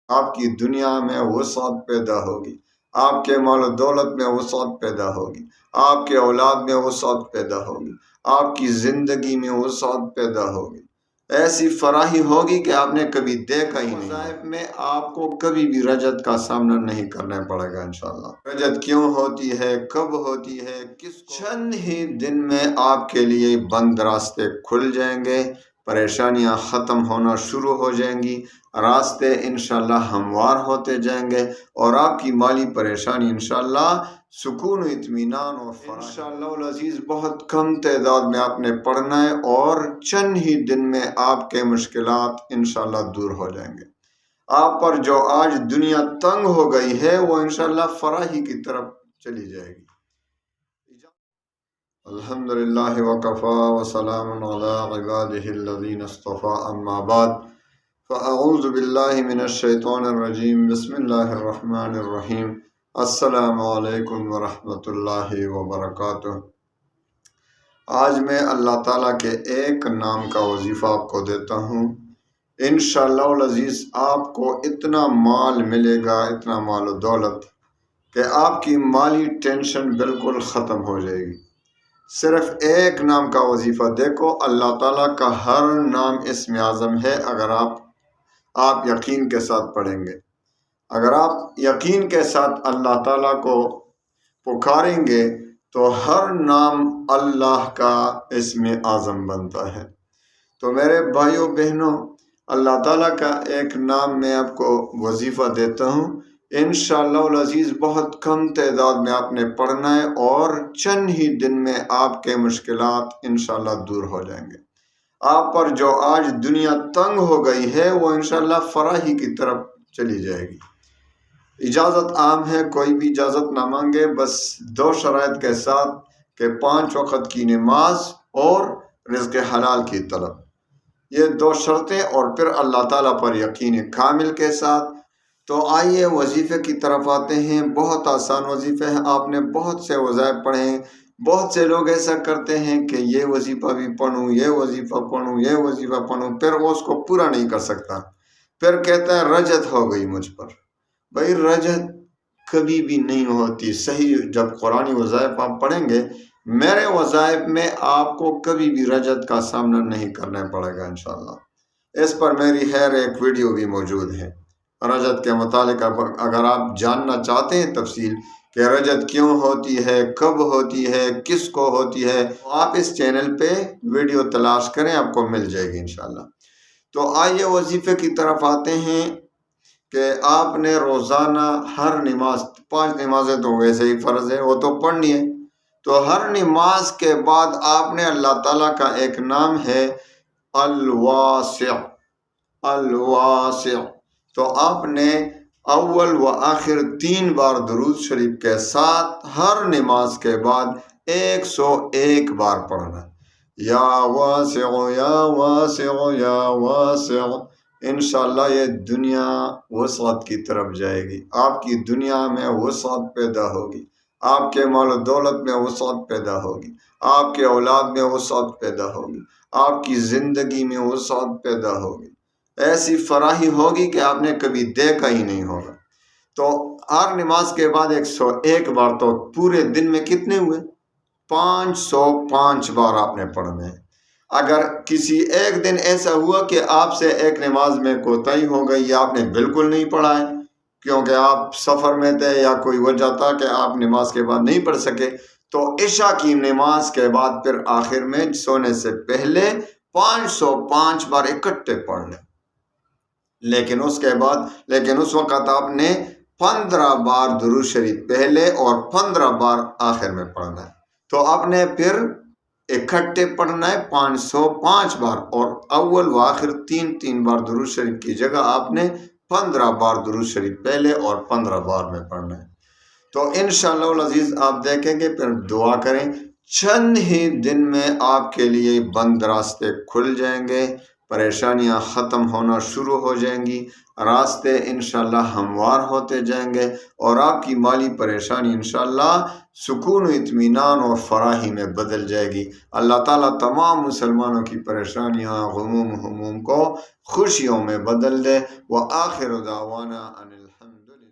آپ کی دنیا میں وسعت پیدا ہوگی، آپ کے مال و دولت میں وسعت پیدا ہوگی، آپ کے اولاد میں وسعت پیدا ہوگی، آپ کی زندگی میں وسعت پیدا ہوگی، ایسی فراہی ہوگی کہ آپ نے کبھی دیکھا ہی نہیں۔ وظائف میں آپ کو کبھی بھی رجت کا سامنا نہیں کرنا پڑے گا انشاءاللہ۔ رجت کیوں ہوتی ہے، کب ہوتی ہے، چند ہی دن میں آپ کے لیے بند راستے کھل جائیں گے، پریشانیاں ختم ہونا شروع ہو جائیں گی، راستے انشاءاللہ ہموار ہوتے جائیں گے، اور آپ کی مالی پریشانی انشاءاللہ سکون و اطمینان اور انشاءاللہ العزیز بہت کم تعداد میں آپ نے پڑھنا ہے، اور چند ہی دن میں آپ کے مشکلات انشاءاللہ دور ہو جائیں گے۔ آپ پر جو آج دنیا تنگ ہو گئی ہے وہ انشاءاللہ فراہی کی طرف چلی جائے گی۔ الحمدللہ وکفا وسلام علی عبادہ الذین اصطفی، اما بعد فاعوذ باللہ من الشیطان الرجیم، بسم اللہ الرحمن الرحیم۔ السلام علیکم ورحمۃ اللہ وبرکاتہ۔ آج میں اللہ تعالیٰ کے ایک نام کا وظیفہ آپ کو دیتا ہوں، انشاءاللہ العزیز آپ کو اتنا مال ملے گا، اتنا مال و دولت، کہ آپ کی مالی ٹینشن بالکل ختم ہو جائے گی۔ صرف ایک نام کا وظیفہ دیکھو، اللہ تعالیٰ کا ہر نام اسم اعظم ہے، اگر آپ یقین کے ساتھ پڑھیں گے، اگر آپ یقین کے ساتھ اللہ تعالیٰ کو پکاریں گے تو ہر نام اللہ کا اسم اعظم بنتا ہے۔ تو میرے بھائیوں بہنوں، اللہ تعالیٰ کا ایک نام میں آپ کو وظیفہ دیتا ہوں، انشاءاللہ العزیز بہت کم تعداد میں آپ نے پڑھنا ہے، اور چند ہی دن میں آپ کے مشکلات انشاءاللہ دور ہو جائیں گے۔ آپ پر جو آج دنیا تنگ ہو گئی ہے وہ انشاءاللہ فراہی کی طرف چلی جائے گی۔ اجازت عام ہے، کوئی بھی اجازت نہ مانگے، بس دو شرائط کے ساتھ کہ 5 وقت کی نماز اور رزق حلال کی طلب، یہ 2 شرطیں، اور پھر اللہ تعالیٰ پر یقین کامل کے ساتھ۔ تو آئیے وظیفے کی طرف آتے ہیں۔ بہت آسان وظیفے ہیں، آپ نے بہت سے وظائف پڑھے ہیں۔ بہت سے لوگ ایسا کرتے ہیں کہ یہ وظیفہ بھی پڑھوں، یہ وظیفہ پڑھوں، یہ وظیفہ پڑھوں، پھر وہ اس کو پورا نہیں کر سکتا، پھر کہتا ہے رجت ہو گئی مجھ پر۔ بھائی رجت کبھی بھی نہیں ہوتی صحیح۔ جب قرآنی وظائف آپ پڑھیں گے، میرے وظائف میں آپ کو کبھی بھی رجت کا سامنا نہیں کرنا پڑے گا انشاءاللہ۔ اس پر میری خیر ایک ویڈیو بھی موجود ہے رجت کے متعلق۔ اگر آپ جاننا چاہتے ہیں تفصیل کہ رجت کیوں ہوتی ہے، کب ہوتی ہے، کس کو ہوتی ہے، آپ اس چینل پہ ویڈیو تلاش کریں، آپ کو مل جائے گی انشاءاللہ۔ تو آئیے وظیفے کی طرف آتے ہیں کہ آپ نے روزانہ ہر نماز، 5 نمازیں تو ویسے ہی فرض ہے، وہ تو پڑھنی ہے، تو ہر نماز کے بعد آپ نے اللہ تعالیٰ کا ایک نام ہے الواسع، الواسع، تو آپ نے اول و آخر 3 بار درود شریف کے ساتھ ہر نماز کے بعد 101 بار پڑھنا، یا واسع یا واسع یا واسع۔ انشاءاللہ یہ دنیا وسعت کی طرف جائے گی، آپ کی دنیا میں وسعت پیدا ہوگی، آپ کے مال و دولت میں وسعت پیدا ہوگی، آپ کے اولاد میں وسعت پیدا ہوگی، آپ کی زندگی میں وسعت پیدا ہوگی، ایسی فراہی ہوگی کہ آپ نے کبھی دیکھا ہی نہیں ہوگا۔ تو ہر نماز کے بعد 101 بار، تو پورے دن میں کتنے ہوئے؟ 505 بار آپ نے پڑھنے ہیں۔ اگر کسی ایک دن ایسا ہوا کہ آپ سے ایک نماز میں کوتاہی ہو گئی، یا آپ نے بالکل نہیں پڑھا ہے کیونکہ آپ سفر میں تھے یا کوئی وجہ تھا کہ آپ نماز کے بعد نہیں پڑھ سکے، تو عشاء کی نماز کے بعد پھر آخر میں سونے سے پہلے 505 بار اکٹھے پڑھ لیں۔ لیکن اس وقت آپ نے 15 بار درود شریف پہلے اور 15 بار آخر میں پڑھنا ہے۔ تو آپ نے پھر اکٹھے پڑھنا ہے 505 بار، اور اول و آخر 3 بار درود شریف کی جگہ آپ نے 15 بار درود شریف پہلے اور 15 بار میں پڑھنا ہے۔ تو انشاءاللہ العزیز آپ دیکھیں گے، پھر دعا کریں، چند ہی دن میں آپ کے لیے بند راستے کھل جائیں گے، پریشانیاں ختم ہونا شروع ہو جائیں گی، راستے انشاءاللہ ہموار ہوتے جائیں گے، اور آپ کی مالی پریشانی انشاءاللہ سکون و اطمینان اور فراحی میں بدل جائے گی۔ اللہ تعالیٰ تمام مسلمانوں کی پریشانیاں، غموم ہموم کو خوشیوں میں بدل دے۔ وآخر دعوانا ان الحمد للہ۔